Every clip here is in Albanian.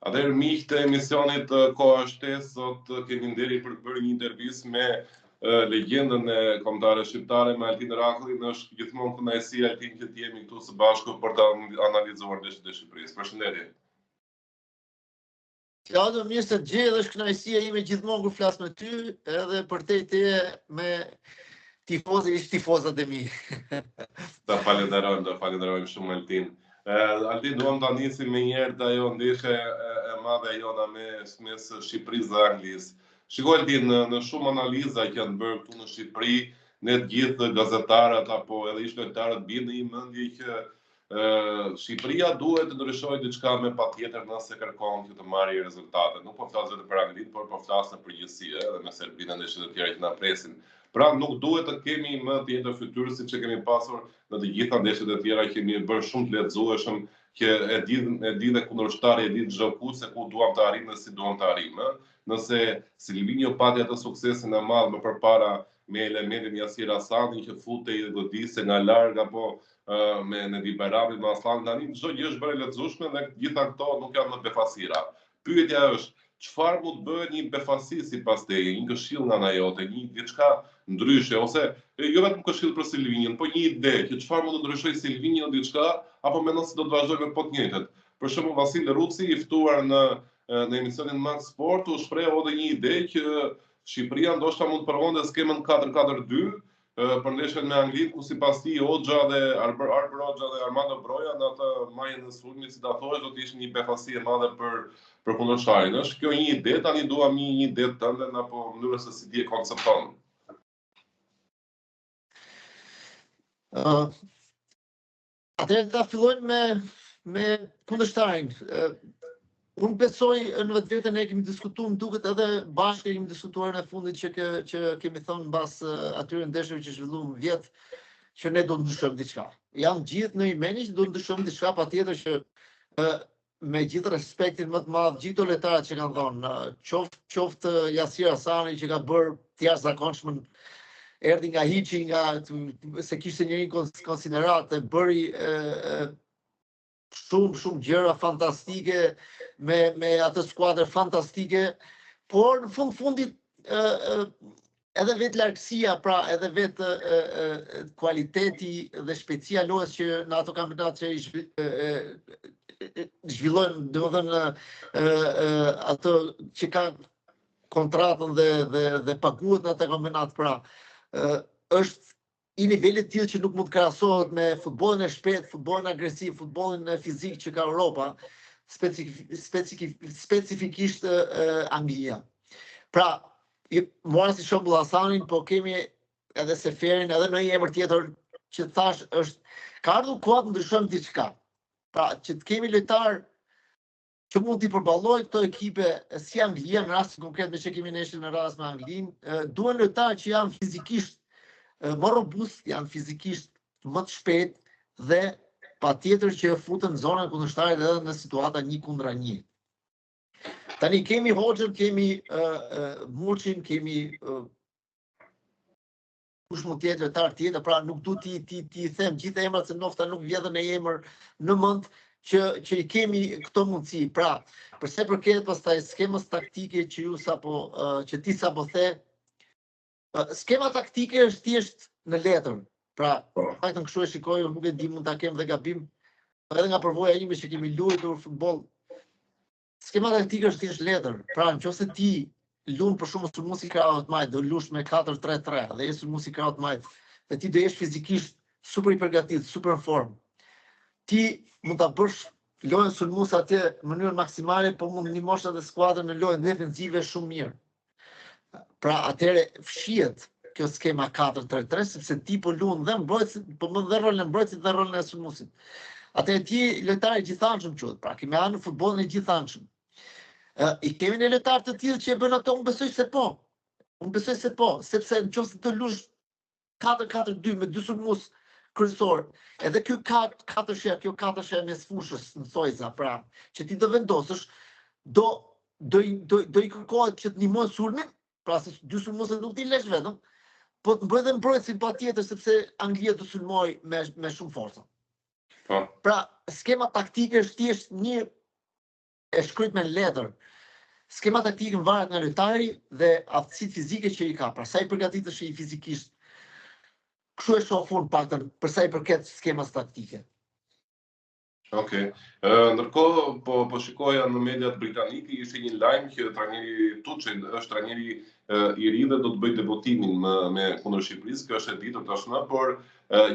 Atëherë miq të emisionit Koha Shtesë, sot kemi nderin për të bërë një intervistë me legjendën e kombëtarëve shqiptare me Altin Rakullin. Është gjithmonë kënaqësi Altin që të jemi këtu së bashku për të analizuar ndeshjet e Shqipërisë. Përshëndetje. Ciao, mirë se gjej, është kënaqësia ime gjithmonë kur flas me ty, edhe për te me tifozat e mi. Ta falenderojmë shumë Altin. Altin, duam ta nisim me njëherë të ajo ndeshje e madhe jona mes Shqipërisë dhe Anglisë. Shikoj Altin, në shumë analiza që janë bërë këtu në Shqipëri, ne të gjithë gazetarët apo edhe ish lojtarët bien në një mendje që Shqipëria duhet të ndryshojë diçka me patjetër nëse kërkon që të marrë rezultate. Nuk po flas vetëm për Anglinë, por po flas në përgjithësi edhe me Serbinë dhe ndeshjet e tjera që na presin. Pra nuk duhet të kemi më tjetër fytyrë siç e kemi pasur në të gjitha ndeshjet e tjera, kemi bërë shumë të lehtëzueshëm që e di dhe kundërshtari, e di çdo kush se ku duam të arrijmë dhe si duam të arrijmë. Nëse Silvinho pati atë suksesin e madh më përpara me elementin Yasir Hasanin që futej dhe godiste nga larg apo me Nedi Bajramin, me Aslan tani çdo gjë është bërë e lehtëzueshme dhe gjitha këto nuk janë më befasira. Pyetja është, çfarë mund të bëhet një befasi sipas teje, një këshill nga ana jote, një diçka ndryshe, ose jo vetëm këshill për Silvinjon, po një ide që çfarë mund të ndryshojë Silvinjo diçka, apo mendon se do të vazhdojmë me po të njëjtët. Për shembull, Vasil Ruci i ftuar në emisionin Max Sport u shpreh edhe një ide që Shqipëria ndoshta mund të provonte skemën 4-4-2 për ndeshjen me Anglinë, ku sipas tij Hoxha dhe Arber Hoxha dhe Armando Broja në atë majën e sulmit, si ta thosh, do të ishin një befasi e madhe për kundërshtarin. Është kjo një ide, tani duam një ide tënde apo mënyrë se si ti e koncepton. Atëherë ta fillojmë me kundërshtarin. Unë besoj në vetveten e kemi diskutuar, më duket edhe bashkë kemi diskutuar në fundit që kemi thënë mbas atyre ndeshjeve që zhvilluam vjet që ne do të ndryshojmë diçka. Janë gjithë në imeni që do të ndryshojmë diçka, patjetër që me gjithë respektin më të madh gjithë lojtarët që kanë thonë, qoftë Yasir Hasani që ka bërë të jashtëzakonshëm, erdhi nga hiçi, se kishte njëri konsiderat, bëri shumë gjëra fantastike me atë skuadër fantastike, por në fundit edhe vetë largësia, pra edhe vetë kualiteti dhe shpejtësia lojës që në ato kampionat që zhvillojnë, domethënë ato që kanë kontratën dhe paguhet në atë kampionat, pra është i nivelit tillë që nuk mund të krahasohet me futbollin e shpejtë, futbollin agresiv, futbollin fizik që ka Europa, specifikisht Anglia. Pra, mora si shembull Hasanin, po kemi edhe Seferin, edhe në një emër tjetër që thash është ka ardhur koha të ndryshojmë diçka. Pra, që të kemi lojtar që mund t'i përballojë këto ekipe si Anglia, në rastin konkret me që kemi neshën në rast me Anglinë, duhen lojtarë që janë fizikisht më robust, janë fizikisht më të shpejt dhe patjetër që futen në zonën kundërshtarit edhe në situata 1-1. Tani kemi Hoxhën, kemi Murçin, kemi kush mund të jetë lojtar tjetër, pra nuk du ti them gjithë emrat se nofta nuk vjedhën në emër në mend që i kemi këto mundësi. Pra, përse përket pastaj skemës taktike që ti sapo the, skema taktike është thjesht në letër. Pra, faktën kështu e shikoj, nuk e di, mund ta kem dhe gabim, edhe nga përvoja ime që kemi luajtur futboll. Skema taktike është thjesht letër. Pra, nëse ti luan për shumë sulmues i krahut majt, do lush me 4-3-3 dhe je sulmues i krahut majt, dhe ti do jesh fizikisht super i përgatitur, super në formë. Ti mund ta bësh lojën sulmues atje në mënyrë maksimale, po mund ndihmosh edhe skuadrën në lojën defensive shumë mirë. Pra, atëre fshihet kjo skema 4-3-3, sepse ti po luan dhe mbrojtësit, po më dhe rolën e mbrojtësit dhe rolën e sulmuesit. Atëre ti lojtar i gjithanshëm quhet, pra kemi anë në futbollin e gjithanshëm. I kemi në lojtar të tillë që e bën ato, unë besoj se po. Unë besoj se po, sepse nëse të lush 4-4-2 me dy sulmues kryesor, edhe kjo 4-4 mes fushës në thojza, pra, që ti do vendosësh, do i kërkohet që të ndihmojnë sulmin, pra se dy sulmuesit nuk ti lesh vetëm, po të bëjë dhe mbrojtësin patjetër sepse Anglia do sulmoj me shumë forca. Pra, skema taktike është thjesht një e shkruajt me letër. Skema taktike varet nga lojtari dhe aftësitë fizike që i ka. Pra sa i përgatitesh i fizikisht. Kështu e shoh unë paktën për sa i përket skemas taktike. Okej. Ndërkohë po shikoja në mediat britanike ishte një lajm që trajneri Tuchel është trajneri i ri dhe do të bëjë debutimin me kundër Shqipërisë, kjo është e ditur tashmë, por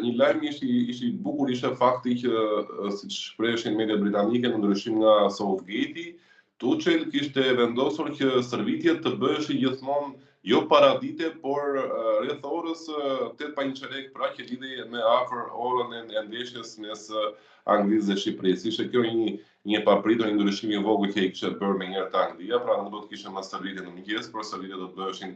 një lajm ishte i bukur ishte fakti që siç shprehin mediat britanike në ndryshim nga Southgate-i, Tuchel kishte vendosur që stërvitjet të bëheshin gjithmonë jo paradite, por rreth orës 8:15 pra që lidhej me afër orën e ndeshjes mes Anglisë dhe Shqipërisë. Ishte kjo një papritur, një ndryshim i vogël që i kishte bërë menjëherë te Anglia, pra nuk do të kishte më stërvitje në mëngjes, por stërvitjet do të bëheshin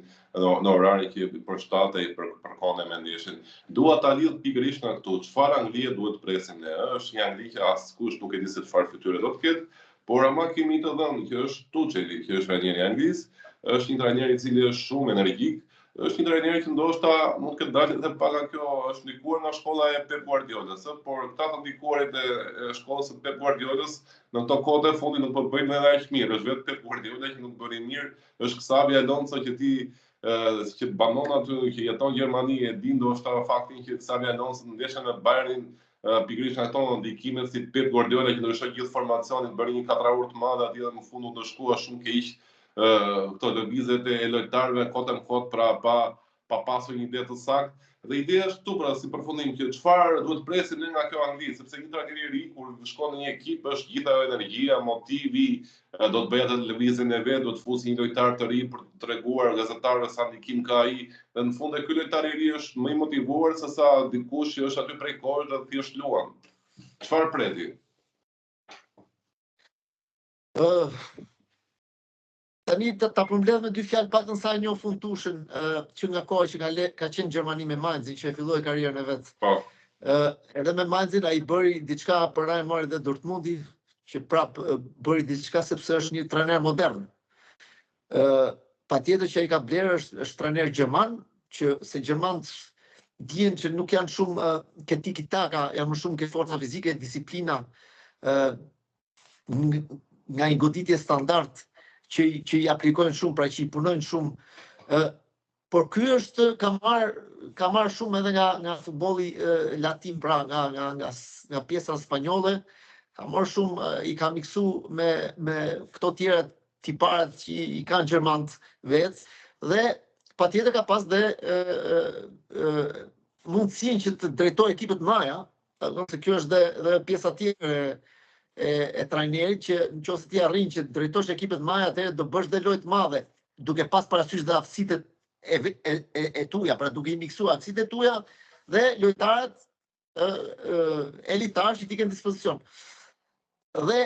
në orarin që përshtatej për kohën e mendjeshin. Dua ta lidh pikërisht nga këtu. Çfarë Anglie duhet presim ne? Është një Angli që askush nuk e di se çfarë fytyre do të ketë, por ama kemi të dhënë që është Tucheli, që është trajneri i Anglisë, është një trajner i cili është shumë energjik, është një trajner që ndoshta mund të dalë edhe pak nga kjo, është ndikuar nga shkolla e Pep Guardiolës, por këta të ndikuarit e shkollës së Pep Guardiolës në këto kohë të fundit nuk po bëjnë edhe aq mirë, është vetë Pep Guardiola që nuk bëri mirë, është Xabi Alonso që banon aty, që jeton në Gjermani, e di ndoshta faktin që Xabi Alonso në ndeshjen me Bayernin pikërisht nga këto ndikimet si Pep Guardiola që ndryshoi gjithë formacionin, bëri një katëror të madh aty dhe në fund u shkua shumë keq. Këto lëvizjet e lojtarëve kot pra pa pasur një ide të saktë. Dhe ideja është këtu pra si përfundim që çfarë duhet presim ne nga kjo Angli, sepse një trajner i ri kur shkon në një ekip është gjithë ajo energjia, motivi, do të bëjë atë lëvizjen e vet, do të fusë një lojtar të ri për të treguar gazetarëve sa ndikim ka ai, dhe në fund ky lojtar i ri është më i motivuar se sa dikush që është aty prej kohësh dhe thjesht luan. Çfarë preti? Tani ta përmbledh me dy fjalë paktën sa e njoh Tuchel që nga koha që ka qenë në Gjermani me Mainzin, që e filloi karrierën e vet. Po. Edhe me Mainzin ai bëri diçka për Real dhe Dortmundi, që prap bëri diçka sepse është një trajner modern. Patjetër që ai ka blerë është trajner gjerman, që se gjermanët dihen që nuk janë shumë ke tiki-taka, janë më shumë ke forca fizike, disiplina, nga një goditje standard që i aplikojnë shumë, pra që i punojnë shumë. Por ky ka marrë shumë edhe nga futbolli latin, pra nga pjesa spanjolle, ka marrë shumë, i ka miksu me këto tjera tiparet që i kanë gjermanët vetë, dhe patjetër ka pas dhe mundësinë që të drejtojë ekipet mëdha, se kjo është dhe pjesa tjetër e trajnerit, që nëse ti arrin që drejtosh ekipet mëdha, atëherë do bësh dhe lojë të madhe, duke pas parasysh dhe aftësitë e tuja, pra duke i miksuar aftësitë e tuja dhe lojtarët elitarë që ti ke në dispozicion. Dhe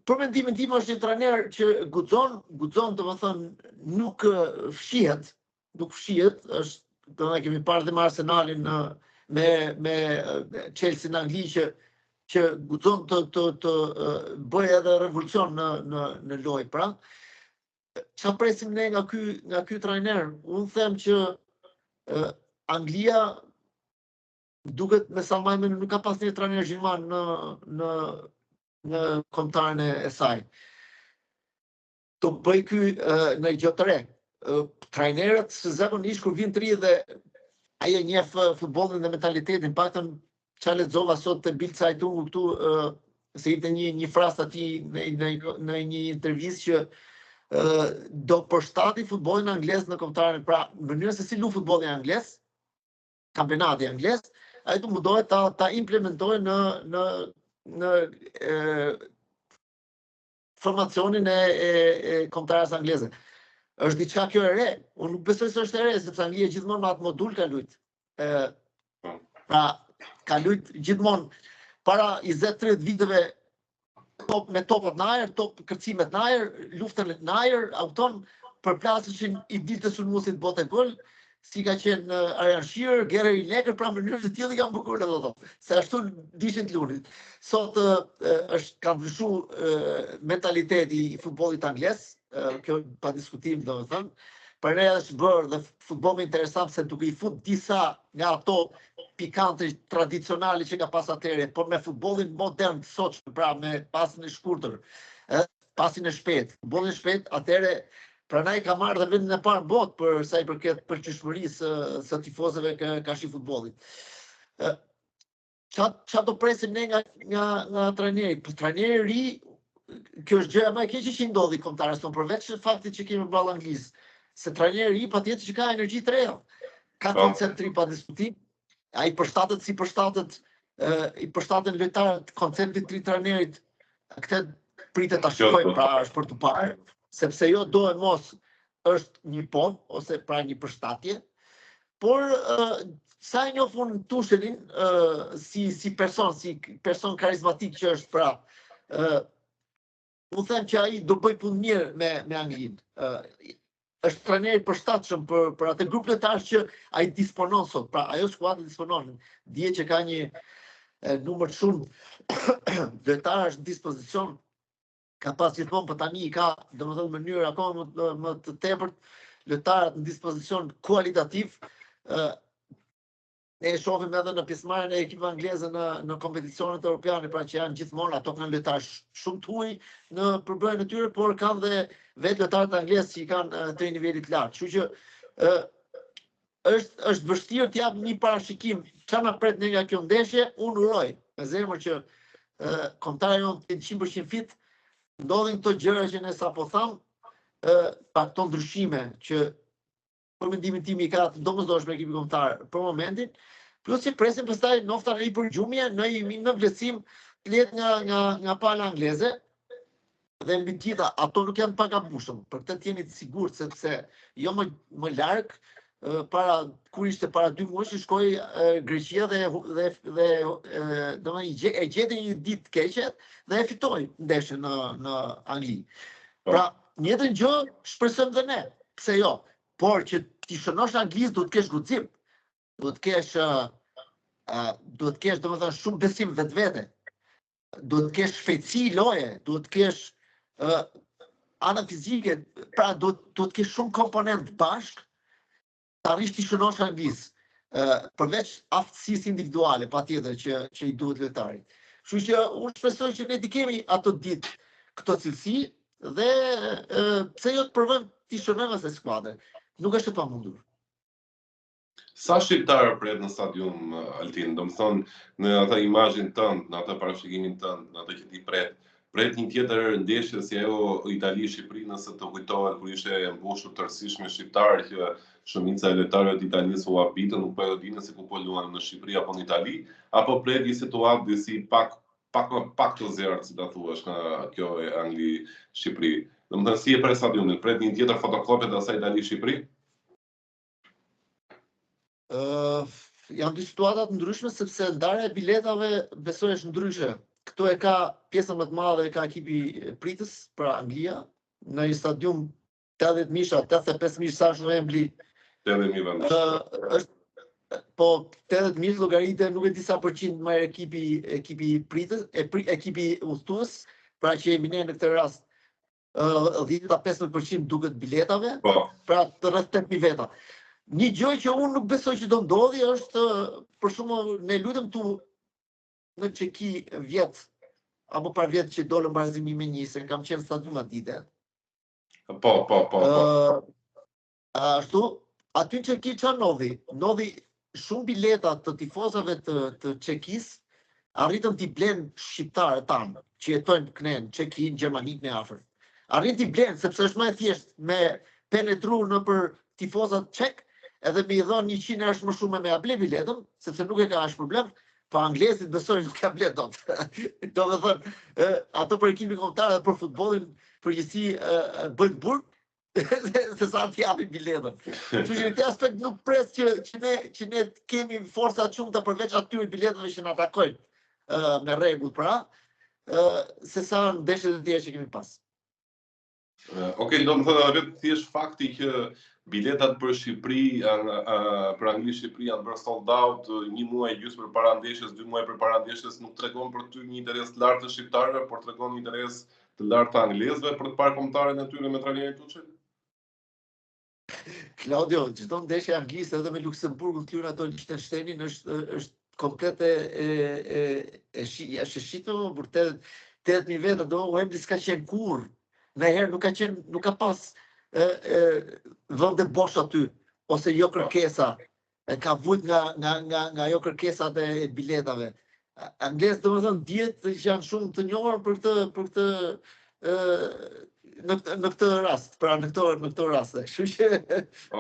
për mendimin tim është një trajner që guxon, domethënë nuk fshihet, është domethënë kemi parë dhe me Arsenalin me Chelsea në Angli që guxon të bëjë edhe revolucion në lojë, pra. Çfarë presim ne nga ky trajner? Unë them që Anglia duket me sa më nuk ka pas një trajner gjerman në kombëtarën e saj. Të bëj ky në gjë të re. Trajnerët zakonisht kur vinë të ri dhe ai e njeh futbollin dhe mentalitetin, paktën çfarë lexova sot te Bild Zeitung këtu, se ishte një frazë aty në një intervistë që do përshtatej futbollin anglez në kombëtarën, pra në mënyrën se si lu futbolli anglez, kampionati anglez, ai do mundohet ta implementojë në formacionin e kombëtarës angleze. Është diçka kjo e re. Unë nuk besoj se është e re, sepse Anglia gjithmonë me atë modul ka luajt. Pra ka luajt gjithmonë para 20-30 viteve me topat në ajër, kërcimet në ajër, luftën në ajër, auton përplasëshin i dilte sulmuesit bote gol, si ka qenë Arjan Shearer, Gary Lineker, pra mënyrë të tillë kanë bukur edhe ato. Se ashtu dishin të lunin. Sot ka ndryshuar mentaliteti i futbollit anglez, kjo pa diskutim domethënë. Për ne është bërë dhe futbolli interesant se duke i fut disa nga ato pikante tradicionale që ka pas atëherë, por me futbollin modern sot, pra me pasën e shkurtër. pasin e shpejt, futbollin e shpejt, atëherë pranaj ka marrë dhe vendin e parë në botë për sa i përket përqeshmërisë së tifozëve ka shi futbollit. Qa do presim ne nga trajneri? Për trajneri ri, kjo është gjëja më e keqe që ndodhi kombëtarës tonë, përveç faktit që kemi përballë Anglisë, se trajneri ri patjetër që ka energji të reja, ka koncept të ri pa diskutim, ai përshtatet si përshtatet, i përshtaten lojtarët konceptit të ri trajnerit, këtë pritet ta shikojmë, pra është për të parë, sepse jo do e mos është një pon, ose pra një përshtatje, por sa e njoh unë Tushelin si person karizmatik që është, pra unë them që ai do bëj punë mirë me Anglinë. Është trajner i përshtatshëm për atë grup lojtarësh që ai disponon sot. Pra ajo skuadër disponon. Dihet që ka një numër shumë lojtarësh në dispozicion, ka pas gjithmonë, për tani ka, domethënë, mënyrë akoma më të tepërt lojtarët në dispozicion kualitativ. Ne e shohim edhe në pjesëmarrjen e ekipeve angleze në kompeticionet europiane, pra që janë gjithmonë ato kanë lojtarë shumë të huaj në përbërjen e tyre, por kanë dhe vetë lojtarët anglezë që i kanë të nivelit lartë. Kështu që është vështirë të jap një parashikim çfarë na pret ne nga kjo ndeshje. Unë uroj me zemër që kombëtarët jonë të 100% fit, ndodhin këto gjëra që ne sapo tham, pa këto ndryshime që për mendimin tim i ka të domosdoshme ekipi kombëtar për momentin, plus që presim pastaj nofta në përgjumje në vlerësim të letë nga pala angleze, dhe mbi gjitha ato nuk janë pagabueshëm, për këtë jeni të sigurt, sepse jo më larg, kur ishte para 2 muajsh, shkoi Greqia dhe domethënë e gjeti një ditë të keqe dhe e fitoi ndeshjen në Angli. Pra, njëjtën gjë shpresojmë dhe ne, pse jo? Por që ti shënosh Anglisë duhet të kesh guxim, duhet të kesh domethënë shumë besim vetvete, duhet të kesh shpejtësi loje, duhet të kesh ana fizike, pra duhet të kesh shumë komponent bashk, të arrish të shënosh Anglisë, përveç aftësisë individuale, patjetër që i duhet lojtarit. Kështu që unë shpresoj që ne të kemi ato ditë këto cilësi dhe pse jo të provojmë të shënojmë asaj skuadre. Nuk është e pamundur. Sa shqiptarë pret në stadium, Altin? Do më thonë, në atë imazhin tënd, në atë parashikimin tënd, në atë që ti pret një tjetër ndeshje si ajo Itali-Shqipëri, nëse të kujtohet kur ishte mbushur tërësisht me shqiptarë, që shumica e lojtarëve të Italisë u habitën, nuk po e dinë se ku po luan në Shqipëri apo në Itali, apo pret një situatë disi pak të zjarrt, si ta thuash, nga kjo e Angli-Shqipëri. Do më thënë, si e pret stadiumin, pret një tjetër fotokopje të asaj Itali-Shqipëri? Janë dy situatat ndryshme, sepse ndarja e biletave besoj është ndryshe. Këto e ka pjesën më të madhe, e ka ekipi pritës, pra Anglia, në një stadium 80 mijë, 85 mijë sa është në Wembley. 80 mijë vendosh. Po 80 mijë llogaritë, nuk e di sa përqind merr ekipi pritës, ekipi udhëtues, pra që jemi ne në këtë rast 10-15% duket biletave, pra të rreth 8.000 veta. Një gjë që unë nuk besoj që do ndodhi është, për shembull, ne lutem tu në Çeki vjet apo par vjet që dolën barazimi me Nisën, kam qenë stadium atë ditë. Po. Ashtu, aty në Çeki çfarë ndodhi? Ndodhi shumë bileta të tifozave të Çekisë arritën t'i blenë shqiptarët tanë që jetojnë këne në Çeki, në Gjermani, në afër. Arritën t'i blenë sepse është më e thjeshtë me penetru në për tifozat çek, edhe me i dhonë 100 është më shumë me able biletën, sepse nuk e ka ashtë problem, pa anglezit besoj nuk ka ble dot. Do me thënë, ato për ekipin kombëtar dhe për futbollin përgjithësi bëjnë burg, se sa të japin biletën. Kështu që në këtë aspekt nuk pres që ne kemi forca të shumta përveç atyre biletëve që na takojnë me rregull, pra, se sa ndeshjet e tjera që kemi pas. Okej, do më thënë vetë thjesht fakti që biletat për Shqipëri, për Angli-Shqipëri janë bërë sold out 1 muaj gjysmë përpara ndeshjes, 2 muaj përpara ndeshjes, nuk tregon për ty një interes të lartë të shqiptarëve, por tregon një interes të lartë të anglezëve për të parë kombëtarën e tyre me trajnerin Tuchel? Claudio, çdo ndeshje anglisë edhe me Luksemburgun të ato Liechtensteinin është komplet e shitme, për 80.000 veta, do Wembley s'ka qenë kurrë. ndonjëherë nuk ka pas vende bosh aty ose jo kërkesa. Ka vujt nga jo kërkesat e biletave. Anglisët domethënë dihet që janë shumë të njohur për këtë në këtë rast, pra në këto raste. Kështu që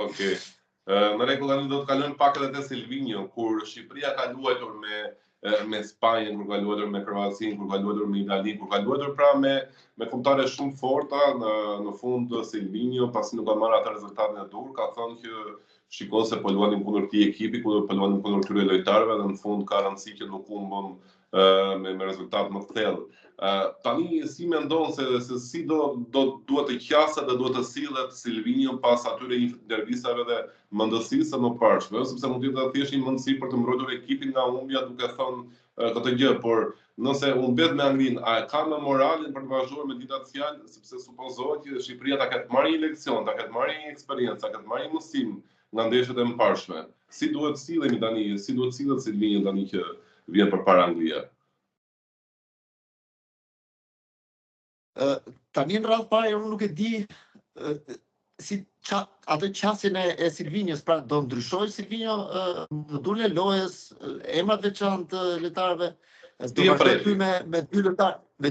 Okej. Në rregull, tani do të kalojmë pak edhe te Silvinjo, kur Shqipëria ka luajtur me Spanjën, kur ka luajtur me Kroacinë, kur ka luajtur me Italinë, kur ka luajtur pra me kombëtare shumë forta, në fund Silvinjo, pasi nuk ka marrë atë rezultatin e dur, ka thënë që shiko se po luanim kundër këtij ekipi, po luanim kundër këtyre lojtarëve dhe në fund ka rëndësi që nuk humbëm me rezultat më të thellë. Tani si mendon se si duhet të qasë dhe duhet të sillet Silvinjo pas atyre intervistave dhe mendësisë më parshme, sepse mund të jetë thjesht një mendësi për të mbrojtur ekipin nga humbja duke thënë këtë gjë, por nëse unë bet me Anglin, a ka me moralin për të vazhduar me ditat fjalë, sepse supozohet që Shqipëria ta ketë marrë një leksion, ta ketë marrë një eksperiencë, ta ketë marrë një mësim nga ndeshjet e mëparshme. Si duhet sillemi tani, si duhet sillet Silvinjo tani që vjen përpara Anglia? Tani në radhë parë unë nuk e di si atë qasjen e Silvinjos, pra do ndryshoj Silvinjo në dule lojës, emrat veçantë të lojtarëve, do vazhdoj me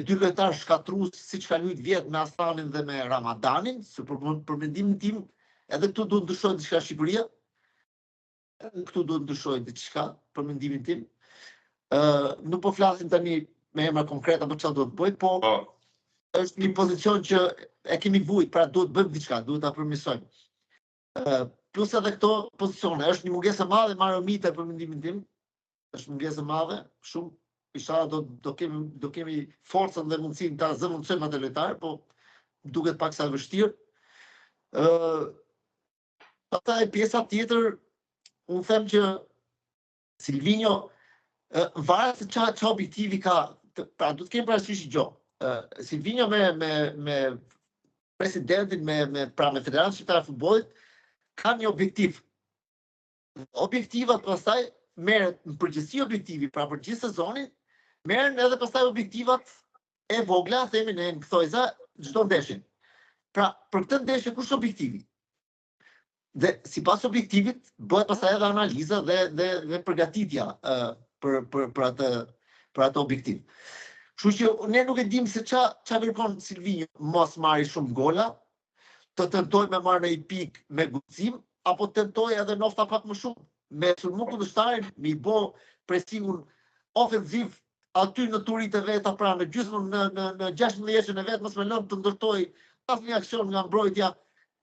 dy lojtarë shkatrues siç ka luajtur vjet me Astanin dhe me Ramadanin, se për mendimin tim edhe këtu duhet ndryshoj diçka Shqipëria. Këtu duhet ndryshoj diçka për mendimin tim. Nuk po flasim tani me emra konkreta për çfarë do të bëj, po është një pozicion që e kemi vujt, pra duhet bëjmë diçka, duhet ta përmirësojmë. Plus edhe këto pozicione, është një mungesë e madhe marrëmite për mendimin tim. Është mungesë e madhe, shumë. Inshallah do kemi forcën dhe mundësinë ta zëvendësojmë atë lojtar, po duket pak sa e vështirë. Pastaj pjesa tjetër, unë them që Silvinjo varet se çfarë objektivi ka, pra duhet të kemi parasysh gjë. Silvinjo me presidentin, me Federatën Shqiptare të Futbollit, ka një objektiv. Objektivat pastaj merret në përgjithësi objektivi, pra për gjithë sezonin, merren edhe pastaj objektivat e vogla, themi ne në thojza, çdo ndeshje. Pra, për këtë ndeshje kush është objektivi? Dhe sipas objektivit bëhet pastaj edhe analiza dhe përgatitja për atë objektiv. Kështu që ne nuk e dim se çfarë kërkon Silvinjo, mos marrë shumë gola, të tentoj me marrë një pikë me guxim, apo tentoj edhe nofta pak më shumë, me sulmu kundërshtarin, me i bë presingun ofensiv aty në turit e veta, pra në gjysmën në 16 e vet, mos më lënë të ndërtoj asnjë aksion nga mbrojtja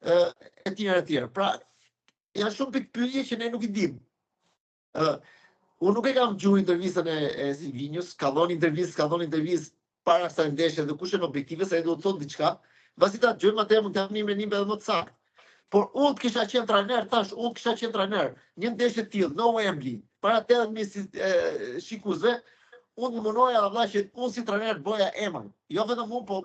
e tjerë. Pra, janë shumë pikë pyetje që ne nuk i dim. Unë nuk e kam gjuhur intervistën e Silvinjos, ka dhënë intervistë para kësaj ndeshje dhe kush janë objektivet, se ai do të thotë diçka, mbasi ta dëgjojmë atë mund të kemi një mendim edhe më të saktë. Por unë kisha qenë trajner, një ndeshje të tillë në Wembley, para 80.000 shikuesve, unë munoja valla që unë si trajner bëja emër, jo vetëm unë, po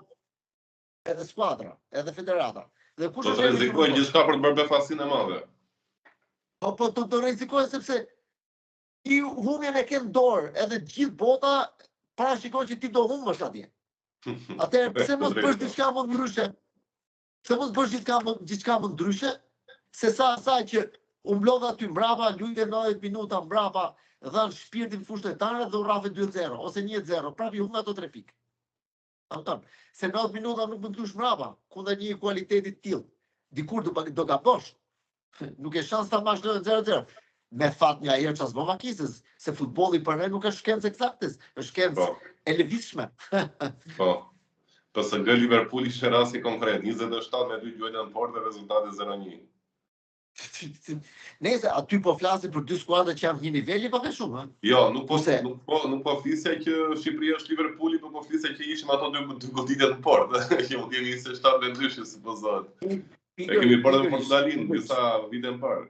edhe skuadra, edhe federata. Dhe kush do të rrezikojë gjithçka për të bërë befasinë e madhe. Po do rrezikojë sepse ti humbjen e ke në dorë, edhe gjithë bota parashikon që ti do humbësh atje. Atëherë pse mos bësh diçka më ndryshe? Pse mos bësh diçka më ndryshe? Se sa asaj që u mblodh aty mbrapa, luajtë 90 minuta mbrapa, dhan shpirtin fushëtarëve dhe u rrafe 2-0 ose 1-0, prapë humb ato 3 pikë. Se 90 minuta nuk mund të lush mbrapa, kundër një kualiteti të tillë. Dikur do gabosh. Nuk e shans ta mash 0-0. Me fat një herë ças bova kisës, se futbolli për ne nuk është shkencë eksaktes, është shkencë e lëvizshme. Po. PSG Liverpooli ishte rasti konkret, 27 me 2 luajtë në portë dhe rezultati 0-1. Nëse aty po flasim për dy skuadra që janë një niveli pa shumë, ha? Jo, nuk po flisja që Shqipëria është Liverpooli, po flisja që ishim ato dy goditje në portë, që mund të jemi 27 me 2, supozohet. E kemi bërë në Portugalin disa vite më parë.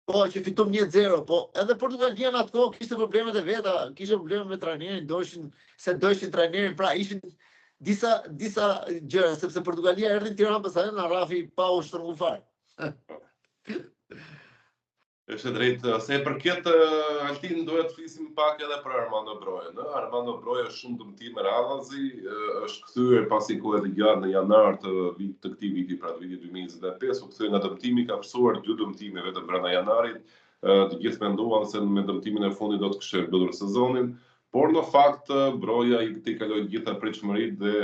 Po, që fitum 1-0, po edhe Portugalia në atë kohë kishte problemet e veta, kishte probleme me trajnerin, dojshin trajnerin, pra ishin disa gjëra, sepse Portugalia erdhi në Tiranë pastaj na rrafi pa u shtrënguar fare. Është drejt, se përket Altin duhet të flisim pak edhe për Armando Broja. Armando Broja është shumë dëmtim radhazi, është kthyer pasi kohë të gjatë në janar të këtij viti, pra të vitit 2025, u kthye nga dëmtimi, ka përsuar 2 dëmtime vetëm brenda janarit. Të gjithë menduan se me dëmtimin e fundit do të kishte mbyllur sezonin, por në fakt Broja i kaloi gjitha pritshmëritë dhe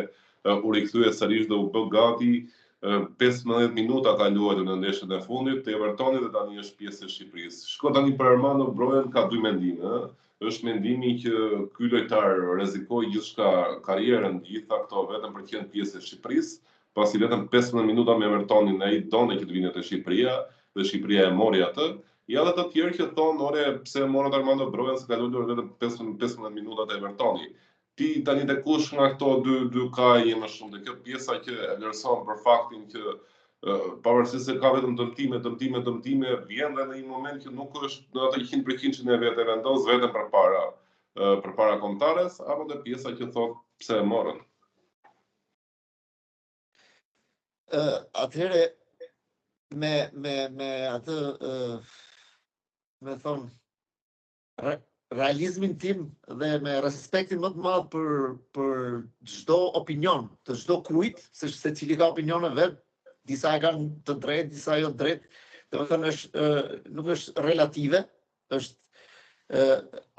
u rikthye sërish dhe u bë gati. 15 minuta ka luajtur në ndeshjen e fundit te Evertoni dhe tani është pjesë e Shqipërisë. Shko tani për Armando Brojen ka 2 mendime, Është mendimi që ky lojtar rrezikoi gjithçka, karrierën, gjitha këto vetëm për të qenë pjesë e Shqipërisë, pasi vetëm 15 minuta me Evertonin ai donte që të vinte te Shqipëria dhe Shqipëria e mori atë. Ja dhe të tjerë që thonë, ore, pse morët Armando Brojen se ka luajtur vetëm 15 minuta te Evertoni. Ti tani të kush nga këto dy ka je më shumë, dhe kjo pjesa që e vlerëson për faktin që pavarësisht se ka vetëm dëmtime, vjen dhe në një moment që nuk është në atë 100% që ne vetë vendos vetëm përpara kombëtares, apo dhe pjesa që thot pse e morën. Atëherë me atë me thonë realizmin tim dhe me respektin më të madh për çdo opinion, të çdo kujt, se secili ka opinione vet, disa e kanë të drejtë, disa jo të drejtë. Domethënë nuk është relative, është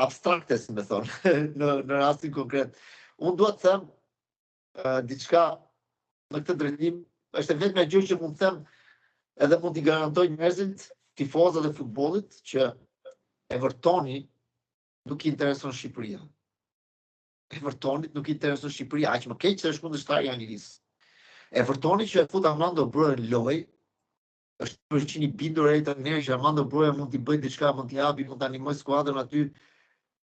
abstrakte, si më thonë, në rastin konkret. Unë dua të them diçka në këtë drejtim, është vetëm gjë që mund të them edhe mund t'i garantoj njerëzit, tifozët e futbollit, që Evertoni nuk i intereson Shqipëria. Evertonit nuk i intereson Shqipëria, aq më keq se është kundërshtar i Anglisë. Evertoni që e fut Armando Broja në lojë, është përqin i bindur ai tani që Armando Broja mund t'i bëjë diçka, mund t'i japi, mund të animojë skuadrën aty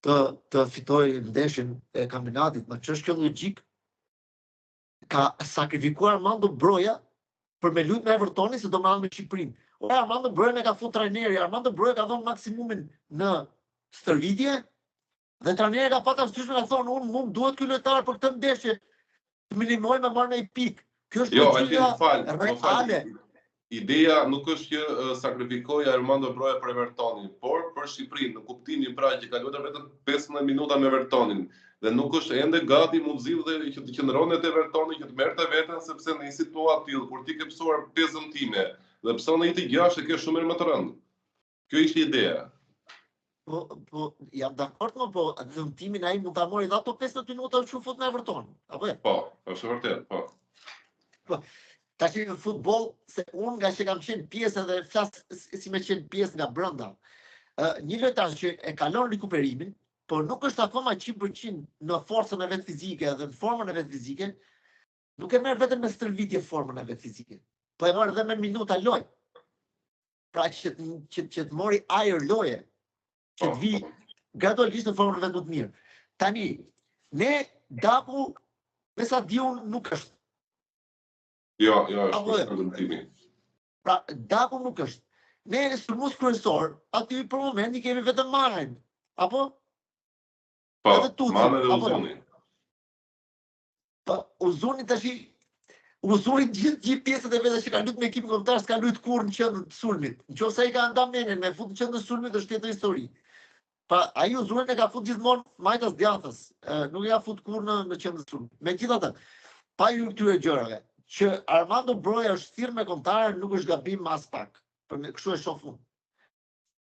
të fitojë ndeshjen e kampionatit. Në ç'është kjo logjik? Ka sakrifikuar Armando Broja për me luajtur me Evertonin se do marrë me Shqipërinë. Ora Armando Broja ne ka fut trajneri, Armando Broja ka dhënë maksimumin në stërvitje, dhe trajneri ka patur arsye ka thonë unë duhet ky lojtar për këtë ndeshje të minimoj me marrë një pikë. Kjo është logjika reale. Ideja nuk është që sakrifikoi Armando Broja për Evertonin, por për Shqipërinë, në kuptimin pra që ka luajtur vetëm 15 minuta me Evertonin dhe nuk është ende gati mundësi dhe që të qëndronet te Evertoni, që të merrte veten, sepse në një situatë tillë kur ti ke psuar 5 dëmtime dhe pson një të 6 ke shumë më të rëndë. Kjo ishte ideja. Po, jam dakord, po dëmtimin ai mund ta mori edhe ato 15 minuta që fut në Everton. Apo? Po, është vërtet, po. Po, tash në futboll, se unë nga që kam qenë pjesë dhe flas si me qenë pjesë nga brenda. Një lojtar që e kalon rikuperimin, por nuk është akoma 100% në forcën e vet fizike dhe në formën e vet fizike, nuk e merr vetëm me stërvitje formën e vet fizike, po e merr edhe me minuta lojë. Pra që të mori ajër loje, që të vi gradualisht në formën e vet më të mirë. Tani, ne Daku, me sa di unë, nuk është. Jo, është dëmtimi. Pra, Daku nuk është. Ne në sulmues kryesor, aty për momentin kemi vetëm Marën. Apo? Po, Marën dhe Uzunin. Po, Uzuni tash Uzuri gjithë pjesët e veta që ka luajtur me ekipin kombëtar s'ka luajtur kurrë në qendër të sulmit. Nëse ai ka ndamenin me fut në qendër të sulmit është tjetër histori. Pa ai Uzurin e ka fut gjithmonë majtas djathtas, nuk e ka fut kurrë në qendër të sulmit. Megjithatë, pa ju këtyre gjërave, që Armando Broja është thirrë me kombëtar nuk është gabim as pak. Për kështu e shoh unë.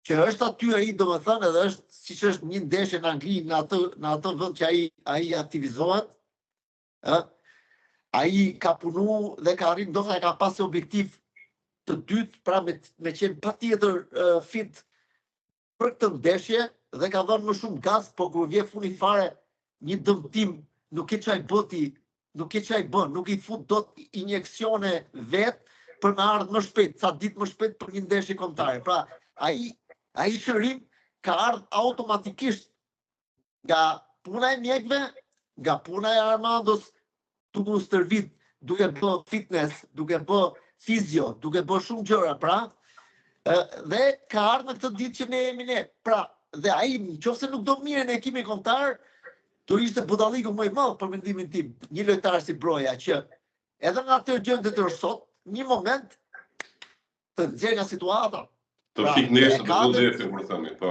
Që është aty ai domethënë edhe është siç është një ndeshje në Angli në atë vend që ai aktivizohet, ai ka punu dhe ka arrit ndoshta e ka pasur objektiv të dytë, pra me qenë patjetër fit për këtë ndeshje dhe ka dhënë më shumë gaz, po kur vjen funi fare një dëmtim, nuk e çaj boti, nuk e çaj bën, nuk i fut dot injeksione vet për me ardhur më shpejt, sa ditë më shpejt për një ndeshje kombëtare. Pra, ai shërim ka ardhur automatikisht nga puna e mjekëve, nga puna e Armandos, duke u stërvit, duke bë fitness, duke bë fizio, duke bë shumë gjëra, pra, dhe ka ardhur në këtë ditë që ne jemi ne. Pra, dhe ai nëse nuk do mirë në ekipin kombëtar, do ishte budalliku më i madh për mendimin tim, një lojtar si Broja që edhe në atë gjendje të sot, një moment të nxjerr nga situata, Të fikneshë të lullëdefin, për thëmi, po.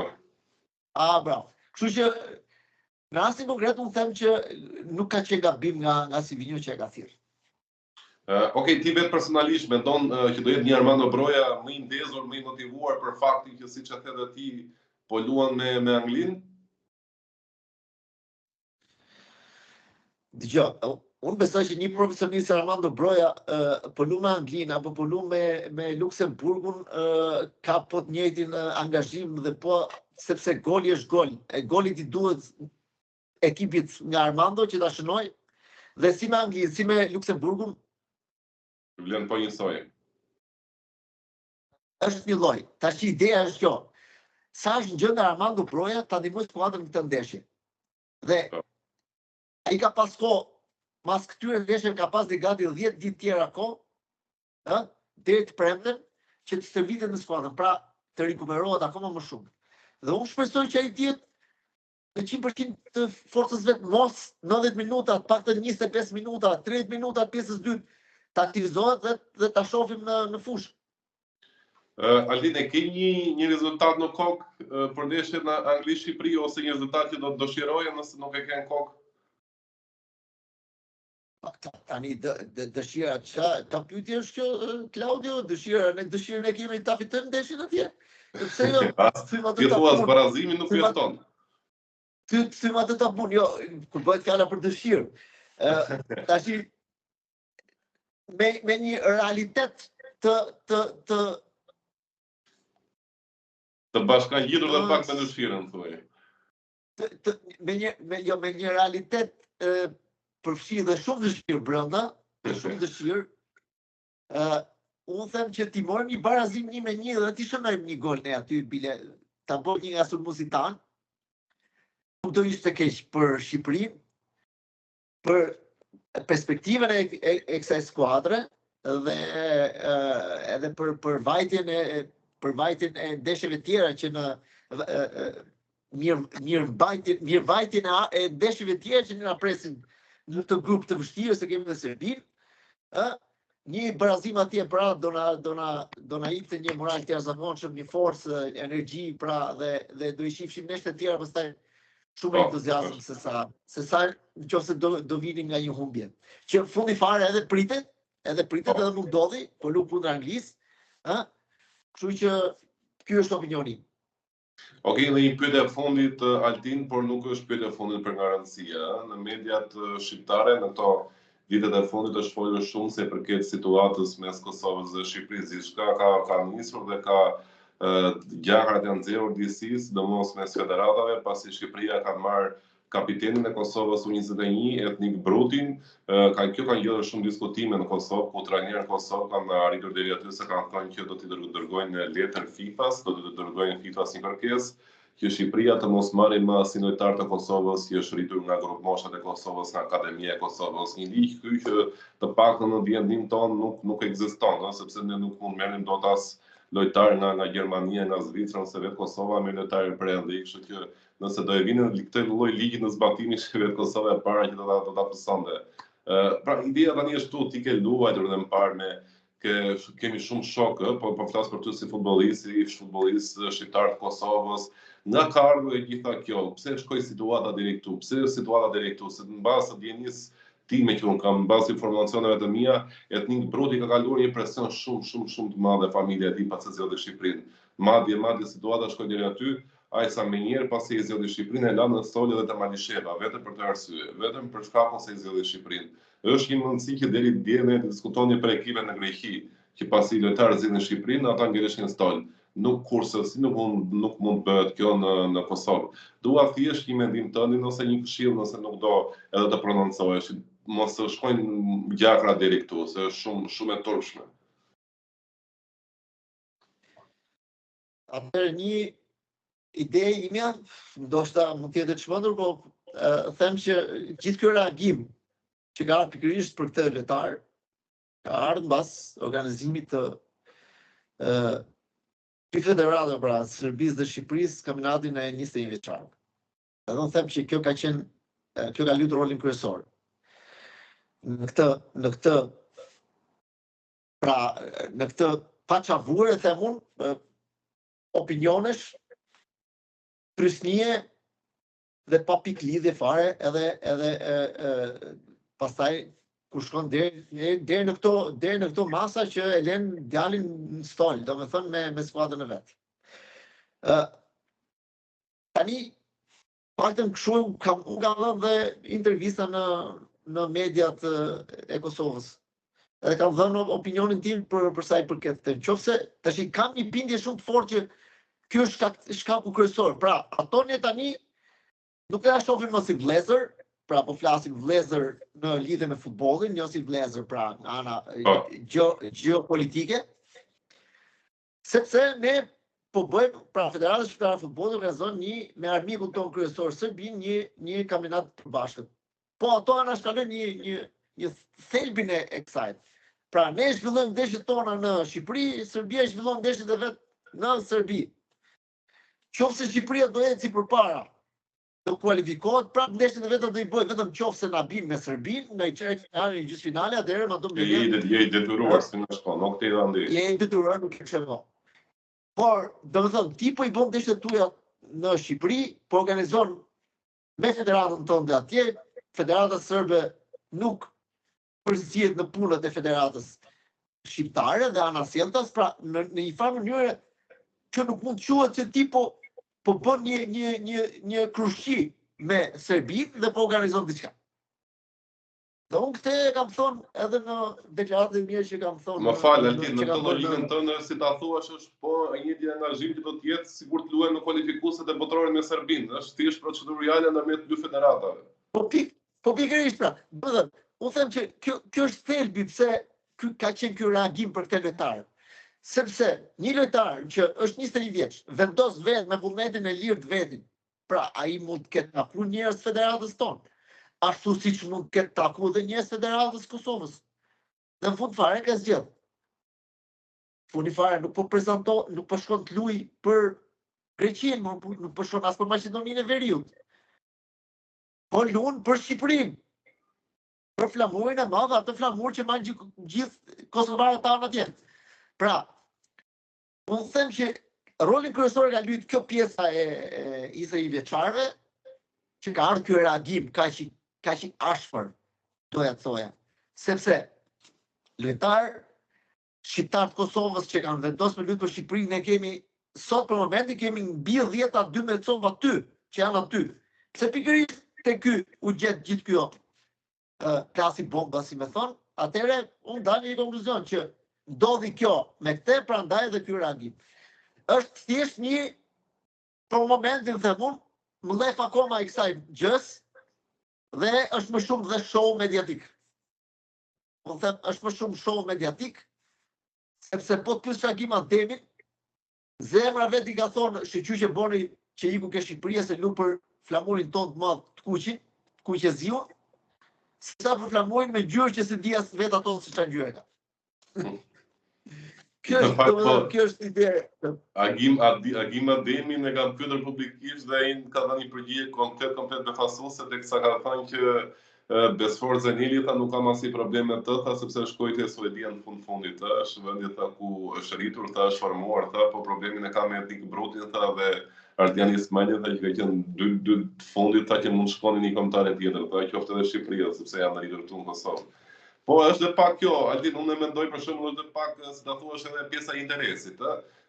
Bravo. Kështu që, në rastin konkret, unë them që nuk ka që gabim nga Sivinjo që e ka thirrë. Okej, ti vetë personalisht mendon që do jetë një Armando Broja më i ndezur, më i motivuar për faktin që siç e the dhe ti po luan me Anglinë? Dgjoj, unë besoj që një profesionist Armando Broja po lu me Anglinë apo po lu me Luksemburgun ka po të njëjtin angazhim dhe po sepse goli është gol. E golit i duhet ekipit nga Armando që ta shënoj dhe si me Anglinë, si me Luksemburgun Vlen po njësoj. është një lloj. Tash ideja është kjo. Sa është në gjendje Armando Broja ta ndihmoj skuadrën në këtë ndeshje. Dhe ai ka pas kohë, mas këtyre ndeshjeve ka pas gati 10 ditë tjera kohë, deri të premten që të stërvitet në skuadrën, pra të rikuperohet akoma më shumë. Dhe unë shpresoj që ai të jetë në 100% të forcës vetë, mos 90 minuta, pak të 25 minuta, 30 minuta pjesës dytë, të aktivizohet dhe ta shohim në fushë. Aldin, e ke një rezultat në kokë për ndeshjen në Angli-Shqipëri ose një rezultat që do të dëshiroje nëse nuk e ke në kokë? Tani dëshira ka pyetje është kjo, Claudio, dëshirën e kemi ta fitojmë ndeshjen atje. Pse jo? Ti thua barazimin nuk fiton. Ty them atë ta bun, jo, kur bëhet fjala për dëshirë. Tash me një realitet të bashkangjitur dhe pak me dëshirën, thuaj. Me një realitet përfshirë dhe shumë dëshirë brenda, shumë dëshirë, unë them që ti morëm një barazim 1-1 dhe ti shënojmë një gol ne aty bile, ta bëjmë një nga sulmuzitan, nuk do ishte keq për Shqipërinë, për perspektivën e kësaj skuadre dhe edhe për vajtjen e ndeshjeve tjera që në mirëvajtjen e ndeshjeve tjera që na presin në të grup të vështirë se kemi dhe Serbinë, një barazim atje pra do na ikte një moral të jashtëzakonshëm, një forcë, energji pra dhe do i shifshim neshte të tjera pastaj shumë entuziazëm se sa nëse do vinin nga një humbje. Që fundi fare edhe pritet edhe nuk ndodhi, po lu kundër Anglisë, kështu që ky është opinioni. Okej, dhe një pyetje e fundit Altin, por nuk është pyetje e fundit për garancia. Në mediat shqiptare në këto vitet e fundit është folur shumë se përket situatës mes Kosovës dhe Shqipërisë. Diçka ka nisur dhe ka gjarat janë nxjerrur disisë, domos mes federatave, pasi Shqipëria ka marrë kapitenin e Kosovës U21, Etnik Brutin. Kjo ka ngjitur shumë diskutime në Kosovë, ku trajnerët në Kosovë kanë arritur deri aty se kanë thënë që do t'i dërgojnë letër FIFA-s, do t'i dërgojnë FIFA-s një kërkesë që Shqipëria të mos marrë më asnjë lojtar të Kosovës që është rritur nga grupmoshat e Kosovës, nga Akademia e Kosovës. Një ligj ky që të paktën në vendin tonë nuk ekziston, sepse ne nuk mund merrim dot as lojtar nga Gjermania, nga Zvicra, ose vetë Kosova me lojtarë brenda, kështu që nëse do e vinë këtë lloj ligji në zbatimin që vetë Kosova e para që do ta pësonte. Pra ideja tani është tu, ti ke luajtur dhe më parë kemi shumë shokë, po flas për ty si futbollist shqiptar të Kosovës. Nga ka ardhur e gjitha kjo, pse shkoi situata deri këtu? Pse është situata deri këtu? Se mbas dijenis time që unë kam, mbas informacioneve të mia, Etnik Bruti ka kaluar një presion shumë të madh familja e tij pas se zgjodhi Shqipërinë. Madje situata shkoi deri aty, ai sa më njëherë pasi e zgjodhi Shqipërinë e la në Stoli dhe te Malisheva, vetëm për të arsye, vetëm për shkakun se e zgjodhi Shqipërinë. Është një mundësi që deri dje ne diskutoni për ekipe në Greqi, që pasi lojtarët zgjidhin Shqipërinë, ata ngeleshin Stol. Nuk mund bëhet kjo në Kosovë. Dua thjesht një mendim tënd ose një këshill nëse nuk do edhe të prononcohesh, mos të shkojnë gjakra deri këtu, se është shumë e turpshme. Atëherë një ide ime, ndoshta mund të jetë e çmendur, po them që gjithë ky reagim që ka pikërisht për këtë lojtar ka ardhur mbas organizimit të federatave pra Serbisë dhe Shqipërisë kampionatin e 21 vjeçar. Edhe unë them që kjo ka luajtur rolin kryesor. Në këtë paçavurë them unë, opinionesh, trysnie dhe pa piklidhje fare edhe pastaj kur shkon deri në këto masa që e lën djalin në stol, domethënë me skuadrën e vet. Tani paktën kështu unë kam dhënë dhe intervista në mediat e Kosovës. Edhe kam dhënë opinionin tim për sa i përket. Nëse tash kam një bindje shumë të fortë që ky është shkaku kryesor. Pra, ato ne tani nuk e shohim më si vlezër, pra po flasim vlezër në lidhje me futbollin, jo si vlezër pra në ana geopolitike. Sepse ne po bëjmë, pra Federata Shqiptare e Futbollit organizon me armikun ton kryesor Serbin një kampionat të përbashkët. Po ato anashkalojnë një thelbin e kësaj. Pra ne zhvillojmë ndeshjet tona në Shqipëri, Serbia zhvillon ndeshjet e vet në Serbi. Qofse Shqipëria do eci përpara, do kualifikohet, pra ndeshjet e vet do i bëj vetëm qofse na bin me Serbin në çertë gjysmëfinale, atëherë ma do më je i detyruar si në shkollë, nuk te andi. Je i detyruar, nuk e shëmo. Por, domethënë, ti po i bën ndeshjet tuaja në Shqipëri, po organizon me federatën tonë dhe atje, Federata Serbe nuk përzihet në punët e federatës shqiptare dhe anasjelltas, pra në një farë mënyrë që nuk mund të quhet se ti po bën një krushqi me Serbinë dhe po organizon diçka. Dhe unë këte kam thonë edhe në deklaratën e mirë që kam thonë. Më falë, Altin, në të logikën tënë, si ta thuash, është po një angazhim që do të jetë sigur të luajnë në kualifikueset e botërore me Serbinë. Është thjesht procedurale ndërmjet dy federatave. Po pikërisht pra. Unë them që kjo është thelbi pse ka qenë ky reagim për këtë lojtar. Sepse një lojtar që është 21 vjeç, vendos vetë me vullnetin e lirë të vetin. Pra ai mund të ketë takuar njerëz federatës tonë. Ashtu siç mund të ketë takuar dhe njerëz federatës Kosovës. Në fund fare ka zgjedh. Fundi fare nuk po shkon të luaj për Greqinë, nuk po shkon as për Maqedoninë e Veriut. Po luan për Shqipërinë. Për flamurin e madh, atë flamur që marrin gjithë kosovarët tanë atje. Pra, unë them që rolin kryesor ka luajtur kjo pjesa e 20 vjeçarëve, që ka ardhur ky reagim kaq i ashpër, doja të thoja. Sepse lojtar shqiptar të Kosovës që kanë vendosur me luajtur për Shqipërinë, ne kemi sot për momentin kemi mbi 10-12 aty, që janë aty. Se pikërisht te ky u gjet gjithë kjo klasi bomba, si me thonë, atëherë unë dalë një konkluzion që ndodhi kjo me këtë, prandaj edhe ky reagim. Është thjesht një, për momentin them unë, mbledh akoma i kësaj gjës dhe është më shumë dhe show mediatik. Unë them është më shumë show mediatik, sepse po të pyes Shagim Ademin, zemra vetë i ka thonë shqyqy që boni që iku ke Shqipëria se lu për flamurin ton të madh të kuqeziu, sa për flamurin me gjyrë që se dijas vetë ato si çan gjyre ka. Kjo është ide. Agim Ademi ne ka pyetur publikisht dhe ai ka dhënë një përgjigje komplet befasuese teksa ka thënë që Besfor Zenili tha nuk kam asnjë problem me të, tha sepse shkoi te Suedia në fundit, është vendi tha ku është rritur, tha është formuar, tha po problemin e ka me Etik Brutin, tha dhe Ardian Ismaili, tha që ka qenë dy të fundit, tha që mund shkonin një kombëtare tjetër, tha qoftë edhe Shqipëria sepse janë rritur këtu në Kosovë. Po është dhe pak kjo, Aldin, unë mendoj për shembull është dhe pak, si ta thuash edhe pjesa e interesit,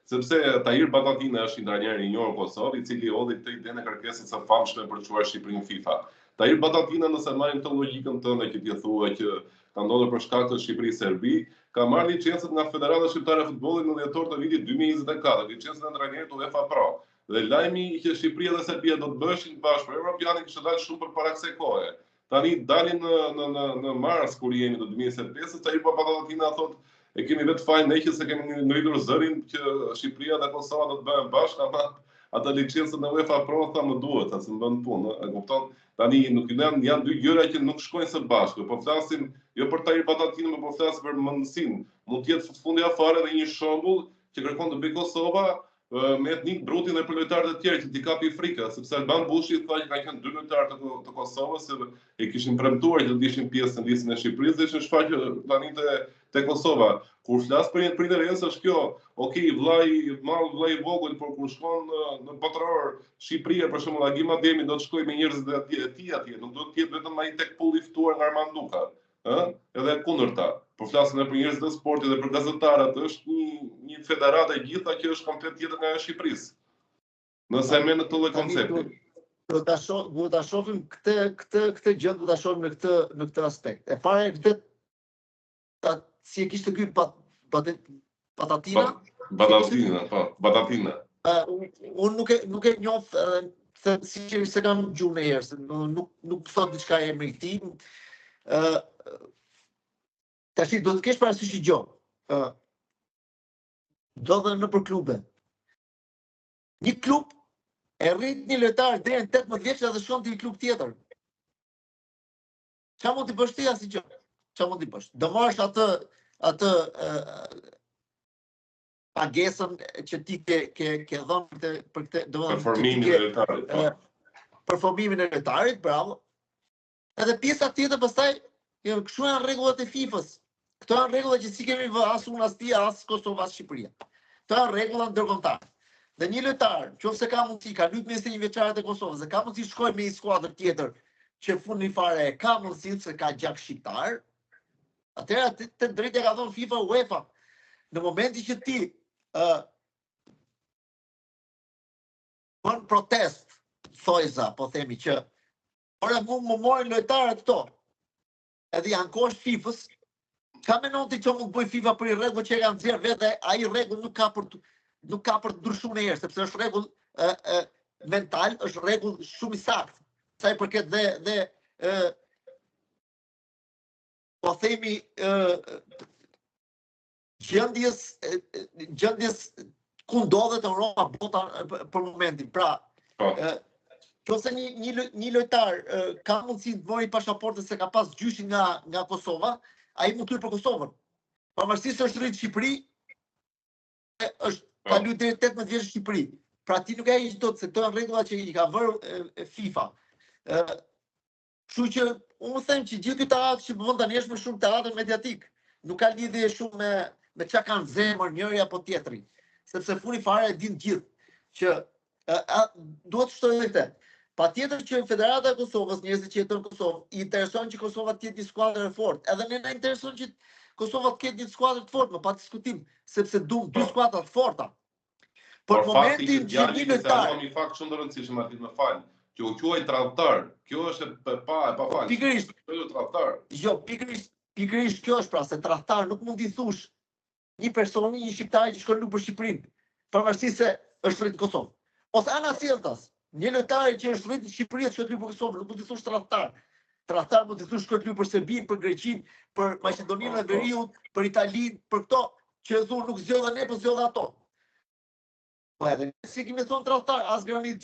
sepse Tahir Batatina është një trajner i njohur në Kosovë, i cili hodhi këtë idenë e kërkesës së famshme për të çuar Shqipërinë FIFA. Tahir Batatina, nëse marrim të logjikën tënde që ti thua që ka ndodhur për shkak të Shqipëri-Serbi, ka marrë licencën nga Federata Shqiptare e Futbollit në dhjetor të vitit 2024, licencën e trajnerit UEFA Pro. Dhe lajmi që Shqipëria dhe Serbia do të bëheshin bashkë për Europianin kishte dalë shumë përpara kësaj kohe. Tani dalin në mars kur jemi në 2025, Tahir Batatina thotë e kemi vetë fajin ne që se kemi ngritur zërin që Shqipëria dhe Kosova do të bëhen bashkë, ama atë licencën e UEFA Pro tha më duhet, se më bën punë, e kupton? Tani nuk janë dy gjëra që nuk shkojnë së bashku. Po flasim jo për Tahir Batatinën, por po flasim për mendsinë. Mund të jetë fundi afare dhe një shembull që kërkon të bëj Kosova me Etnik Brutin dhe për lojtarët e tjerë që t'i kapi frika, sepse Alban Bushi tha që ka qenë dy lojtarë të Kosovës se e kishin premtuar që do të ishin pjesë në listën e Shqipërisë dhe ishin shfaqur tani te Kosova. Kur flas për një pritërjes është kjo, okay, vllai i madh, vllai i vogël, por kur shkon në botëror Shqipëria, për shembull, Agim Ademi do të shkojë me njerëzit e tij atje, nuk do të jetë vetëm ai tek pulli i ftuar nga Armanduka, ë? Edhe kundërta. Por flasim edhe për njerëzit e sportit dhe për gazetarët, është një federatë e gjitha që është komplet tjetër nga e Shqipërisë. Nëse me në këtë lloj koncepti. Do ta shohim këtë gjë, do ta shohim në këtë aspekt. E para si e kishte ky Batatina? Batatina. Unë nuk e njoh se se kam gjuhën e herë, nuk thot diçka e emri i tij. Tash do të kesh parasysh një gjë. Do dhe në për klube. Një klub e rrit një lojtar deri në 18 vjeç dhe shkon te një klub tjetër. Çfarë mund të bësh ti asnjë gjë? Çfarë mund të bësh? Do marrësh atë pagesën që ti ke dhënë për këtë, domethënë Performimin e lojtarit. Performimin e lojtarit, bravo. Edhe pjesa tjetër pastaj, kështu janë rregullat e FIFA-s. Këto janë rregulla që si kemi vë as unë as ti as Kosova as Shqipëria. Këto janë rregulla ndërkombëtare. Dhe një lojtar, nëse ka mundësi, ka luajtur me 21 vjeçarët e Kosovës, dhe ka mundësi shkojë me një skuadër tjetër që fundi fare ka mundësi se ka gjak shqiptar, atëherë të drejtë ka dhënë FIFA UEFA. Në momentin që ti bën protest, thojza, po themi që ora më morën lojtarët këto, edhe janë kosh FIFA-s, ka menon ti që mund bëj FIFA për i rregull që e kanë nxjerr vetë, ai rregull nuk ka për të ndryshuar në herë, sepse është rregull mental, është rregull shumë i saktë. Sa i përket dhe po themi gjendjes ku ndodhet Europa, bota për momentin. Pra, nëse një lojtar ka mundësi të mori pasaportën se ka pas gjyshin nga Kosova, ai mund të luajë për Kosovën. Pavarësisht se është rritë në Shqipëri, është ka luajtur deri 18 vjeç në Shqipëri. Pra ti nuk e hiq dot se këto janë rregulla që i ka vërë FIFA. Kështu që unë them që gjithë këto teatrat që bëhen tani është më shumë teatr mediatik. Nuk ka lidhje shumë me çka kanë zemër njëri apo tjetri. Sepse funi fare e din gjithë që duhet të shtojë këtë. Patjetër që Federata e Kosovës, njerëzit që jetojnë në Kosovë, i intereson që Kosova të jetë një skuadër e fortë. Edhe ne na intereson që Kosova të ketë një skuadër të fortë, pa diskutim, sepse duam dy skuadra të forta. Por momentin që një lojtar, një fakt shumë të rëndësishëm aty më fal, që u quaj tradhtar. Kjo është e pafal. Pikërisht, tradhtar. Jo, pikërisht kjo është pra se tradhtar nuk mund t'i thush një personi, një shqiptar që shkon nuk për Shqipërinë, pavarësisht se është rritë në Kosovë. Ose anasjelltas, një lojtar që është rritë në Shqipëri që luaj për Kosovë, nuk mund t'i thush tradhtar. Tradhtar mund t'i thush shkon luaj për Serbinë, për Greqinë, për Maqedoninë e Veriut, për Italinë, për këto që thon nuk zgjodhen ne, po zgjodhen ato. Po edhe si kemi thonë tradhtar, as Granit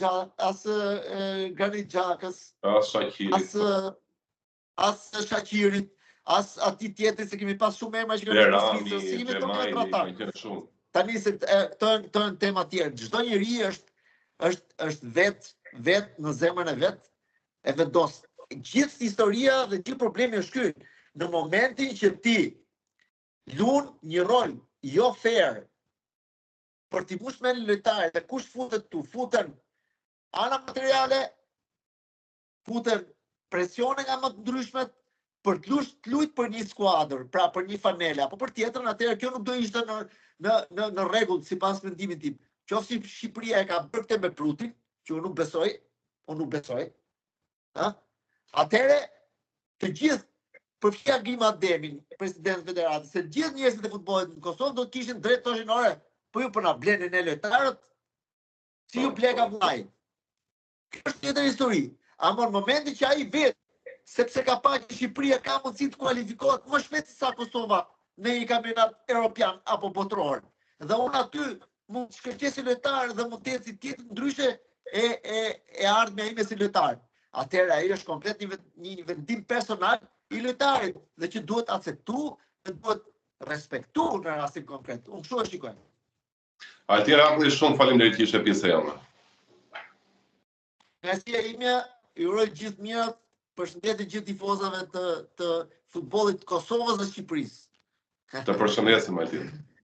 Xhakës, as Shaqirit, as ati tjetër se kemi pas shumë emra që kanë qenë si kemi thonë tradhtar. Tani se këto janë tema tjerë. Çdo njeri është vetë në zemrën e vet, e vendos. Gjithë historia dhe gjithë problemi është ky. Në momentin që ti luan një rol jo fair për t'i push me lojtarë dhe kush futet tu, futen ana materiale, futen presione nga më të ndryshmet për të luajtur për një skuadër, pra për një fanele apo për tjetrën, atëherë kjo nuk do ishte në rregull sipas mendimit tim. Qoftë Shqipëria e ka bërë këtë me Prutin, që unë nuk besoj, atëherë të gjithë përfshija Agim Ademin, president federatës, se gjithë njerëzit e futbollit në Kosovë do të kishin drejt thoshin ore, po ju po na bleni ne lojtarët, si ju bleka vllai. Kjo është tjetër histori. Ama në momentin që ai vet, sepse ka pa që Shqipëria ka mundësi të kualifikohet më shpejt se sa Kosova në një kampionat europian apo botror. Dhe unë aty mund të shkërqesi lojtar dhe mund të jetë si tjetër ndryshe e ardhmja ime si lojtar. Atëherë ai është komplet një vendim personal i lojtarit dhe që duhet akceptu dhe duhet respektu në rastin konkret. Unë kështu e shikoj. Atëherë Akli, shumë faleminderit që ishe pjesë e jonë. Kënaqësia ime, ju uroj gjithë mirat, përshëndetje gjithë tifozave të futbollit të Kosovës dhe Shqipërisë. Të përshëndesim Altin.